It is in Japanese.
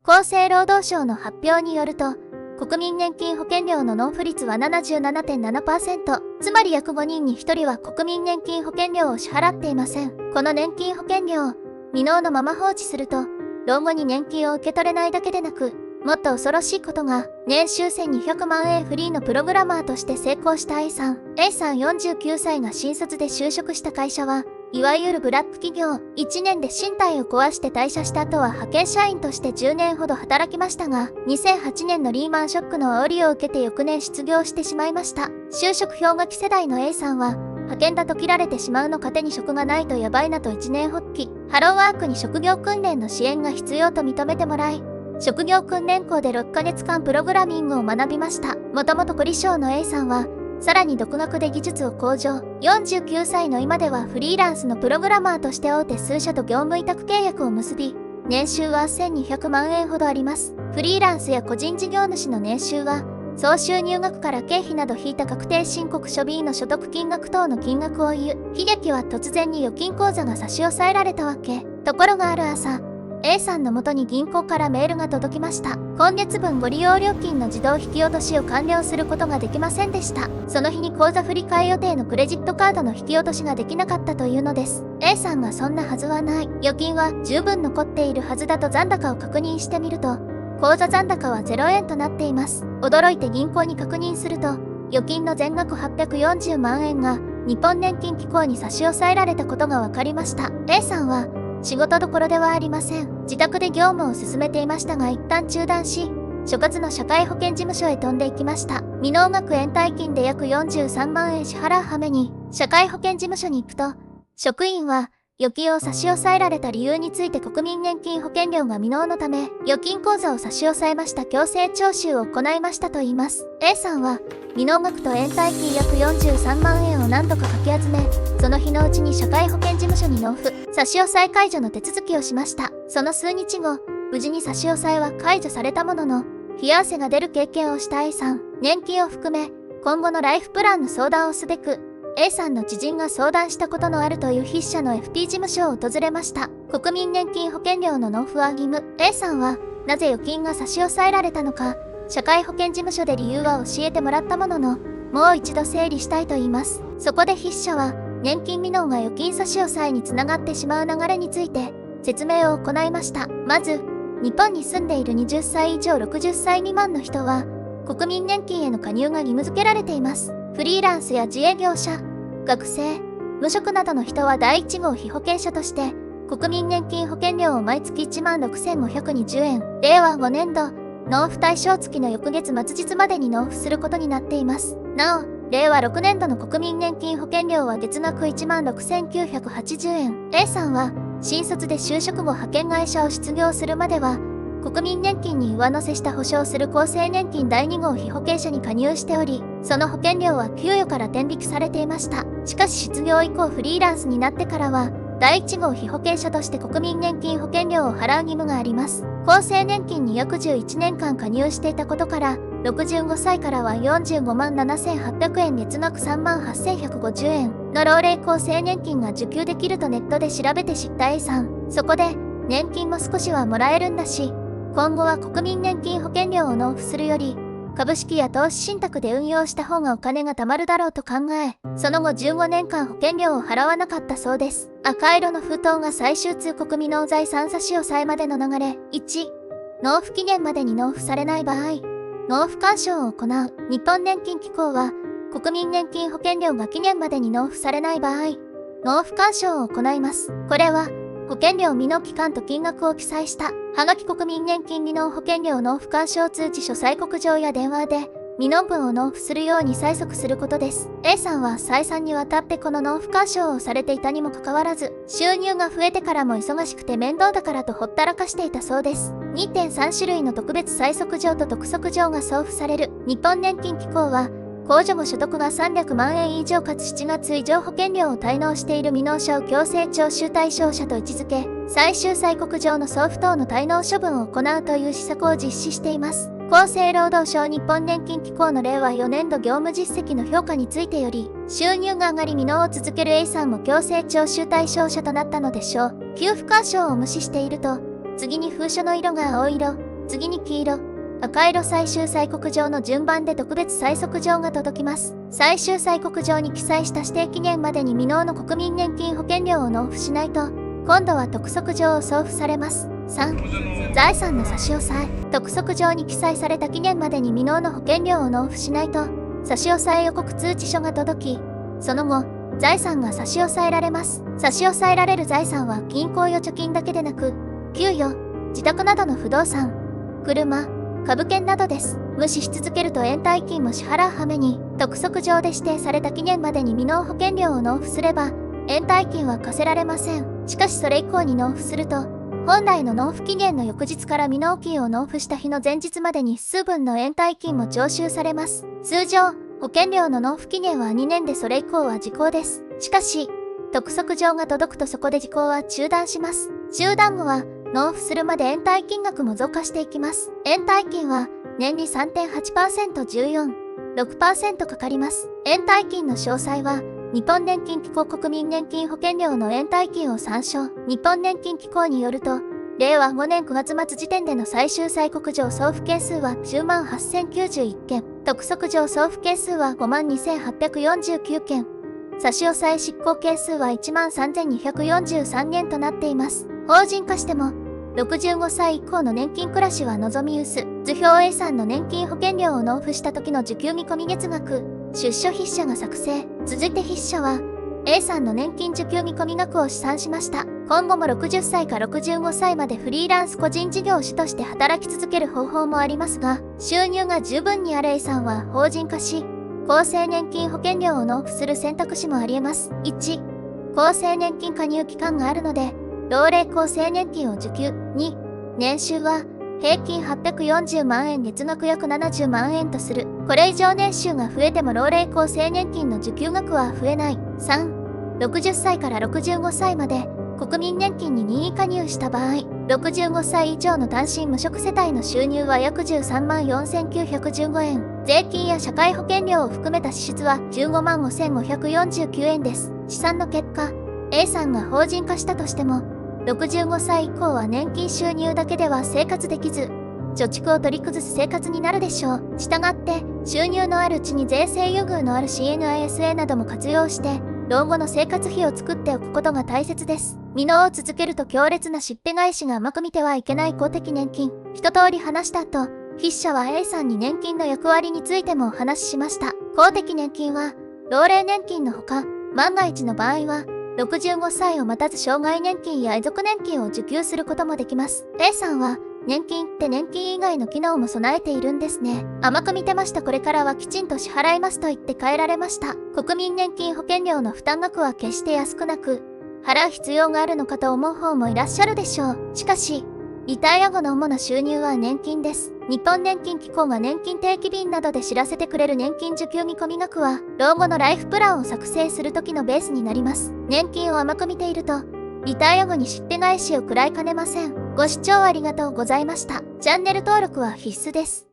厚生労働省の発表によると、国民年金保険料の納付率は 77.7%、つまり約5人に1人は国民年金保険料を支払っていません。この年金保険料を未納のまま放置すると、老後に年金を受け取れないだけでなく、もっと恐ろしいことが、年収1200万円フリーのプログラマーとして成功した A さん。A さん49歳が新卒で就職した会社は、いわゆるブラック企業。1年で身体を壊して退社した後は派遣社員として10年ほど働きましたが、2008年のリーマンショックの煽りを受けて翌年失業してしまいました。就職氷河期世代の A さんは、派遣だと切られてしまうのか手に職がないとやばいなと一年発起。ハローワークに職業訓練の支援が必要と認めてもらい、職業訓練校で6ヶ月間プログラミングを学びました。もともと凝り性の A さんは、さらに独学で技術を向上。49歳の今ではフリーランスのプログラマーとして大手数社と業務委託契約を結び、年収は1200万円ほどあります。フリーランスや個人事業主の年収は、総収入額から経費など引いた確定申告書 B の所得金額等の金額を言う。悲劇は突然に預金口座が差し押さえられたわけ。ところがある朝、A さんの元に銀行からメールが届きました。今月分ご利用料金の自動引き落としを完了することができませんでした。その日に口座振替予定のクレジットカードの引き落としができなかったというのです。A さんがそんなはずはない。預金は十分残っているはずだと残高を確認してみると、口座残高は0円となっています。驚いて銀行に確認すると、預金の全額840万円が日本年金機構に差し押さえられたことが分かりました。A さんは、仕事どころではありません。自宅で業務を進めていましたが一旦中断し、所轄の社会保険事務所へ飛んでいきました。未納額延滞金で約43万円支払うはめに、社会保険事務所に行くと、職員は、預金を差し押さえられた理由について国民年金保険料が未納のため、預金口座を差し押さえました強制徴収を行いましたと言います。A さんは、未納額と延滞金約43万円を何とかかき集め、その日のうちに社会保険事務所に納付、差し押さえ解除の手続きをしました。その数日後、無事に差し押さえは解除されたものの、冷や汗が出る経験をした A さん。年金を含め、今後のライフプランの相談をすべく、A さんの知人が相談したことのあるという筆者の FP 事務所を訪れました。国民年金保険料の納付は義務。A さんは、なぜ預金が差し押さえられたのか、社会保険事務所で理由は教えてもらったものの、もう一度整理したいと言います。そこで筆者は、年金未納が預金差し押さえにつながってしまう流れについて、説明を行いました。まず、日本に住んでいる20歳以上60歳未満の人は、国民年金への加入が義務付けられています。フリーランスや自営業者、学生、無職などの人は第1号被保険者として、国民年金保険料を毎月16,520円、令和5年度、納付対象月の翌月末日までに納付することになっています。なお、令和6年度の国民年金保険料は月額16,980円。A さんは、新卒で就職後派遣会社を失業するまでは、国民年金に上乗せした保障する厚生年金第2号被保険者に加入しており、その保険料は給与から天引きされていました。しかし失業以降フリーランスになってからは、第1号被保険者として国民年金保険料を払う義務があります。厚生年金に約11年間加入していたことから、65歳からは45万7800円月額3万8150円の老齢厚生年金が受給できるとネットで調べて知った A さん。そこで、年金も少しはもらえるんだし、今後は国民年金保険料を納付するより、株式や投資信託で運用した方がお金が貯まるだろうと考え、その後15年間保険料を払わなかったそうです。赤色の封筒が最終通告未納財産差し押さえまでの流れ。1、納付期限までに納付されない場合、納付勧奨を行う。日本年金機構は、国民年金保険料が期限までに納付されない場合、納付勧奨を行います。これは、保険料未納期間と金額を記載した、はがき国民年金未納保険料納付勧奨通知書催告状や電話で、未納分を納付するように催促することです。A さんは再三にわたってこの納付勧奨をされていたにもかかわらず、収入が増えてからも忙しくて面倒だからとほったらかしていたそうです。2.3 種類の特別催促状と督促状が送付される。日本年金機構は、控除後所得が300万円以上かつ7月以上保険料を滞納している未納者を強制徴収対象者と位置づけ、最終催告状の送付等の滞納処分を行うという施策を実施しています。厚生労働省日本年金機構の令和4年度業務実績の評価についてより、収入が上がり未納を続ける A さんも強制徴収対象者となったのでしょう。給付勧奨を無視していると、次に封書の色が青色、次に黄色、赤色最終催告状の順番で特別催促状が届きます。最終催告状に記載した指定期限までに未納の国民年金保険料を納付しないと、今度は督促状を送付されます。3、財産の差し押さえ。督促状に記載された期限までに未納の保険料を納付しないと、差し押さえ予告通知書が届き、その後、財産が差し押さえられます。差し押さえられる財産は銀行預貯金だけでなく、給与、自宅などの不動産、車、株券などです。無視し続けると延滞金も支払うはめに、督促状で指定された期限までに未納保険料を納付すれば、延滞金は課せられません。しかしそれ以降に納付すると、本来の納付期限の翌日から未納金を納付した日の前日までに数分の延滞金も徴収されます。通常、保険料の納付期限は2年でそれ以降は時効です。しかし、督促状が届くとそこで時効は中断します。中断後は、納付するまで延滞金額も増加していきます。延滞金は、年に 3.8%、14、6% かかります。延滞金の詳細は、日本年金機構国民年金保険料の延滞金を参照。日本年金機構によると、令和5年9月末時点での最終催告状送付件数は10万8091件、督促状送付件数は5万2849件、差し押さえ執行件数は1万3243件となっています。法人化しても、65歳以降の年金暮らしは望み薄。図表 A さんの年金保険料を納付した時の受給見込み月額、出所筆者が作成。続いて筆者は、A さんの年金受給見込み額を試算しました。今後も60歳か65歳までフリーランス個人事業主として働き続ける方法もありますが、収入が十分にある A さんは法人化し、厚生年金保険料を納付する選択肢もあり得ます。1、厚生年金加入期間があるので、老齢厚生年金を受給。2、年収は平均840万円月額約70万円とする。これ以上年収が増えても老齢厚生年金の受給額は増えない。3、60歳から65歳まで国民年金に任意加入した場合、65歳以上の単身無職世帯の収入は約13万4915円。税金や社会保険料を含めた支出は15万5549円です。試算の結果、A さんが法人化したとしても、65歳以降は年金収入だけでは生活できず、貯蓄を取り崩す生活になるでしょう。したがって、収入のあるうちに税制優遇のある CNISA なども活用して、老後の生活費を作っておくことが大切です。未納を続けると強烈なしっぺ返しが甘く見てはいけない公的年金。一通り話した後、筆者は A さんに年金の役割についてもお話ししました。公的年金は、老齢年金のほか、万が一の場合は、65歳を待たず障害年金や遺族年金を受給することもできます。A さんは、年金って年金以外の機能も備えているんですね。甘く見てました。これからはきちんと支払いますと言って帰られました。国民年金保険料の負担額は決して安くなく、払う必要があるのかと思う方もいらっしゃるでしょう。しかし、リタイア後の主な収入は年金です。日本年金機構が年金定期便などで知らせてくれる年金受給見込み額は、老後のライフプランを作成する時のベースになります。年金を甘く見ていると、リタイア後にしっぺ返しを食らいかねません。ご視聴ありがとうございました。チャンネル登録は必須です。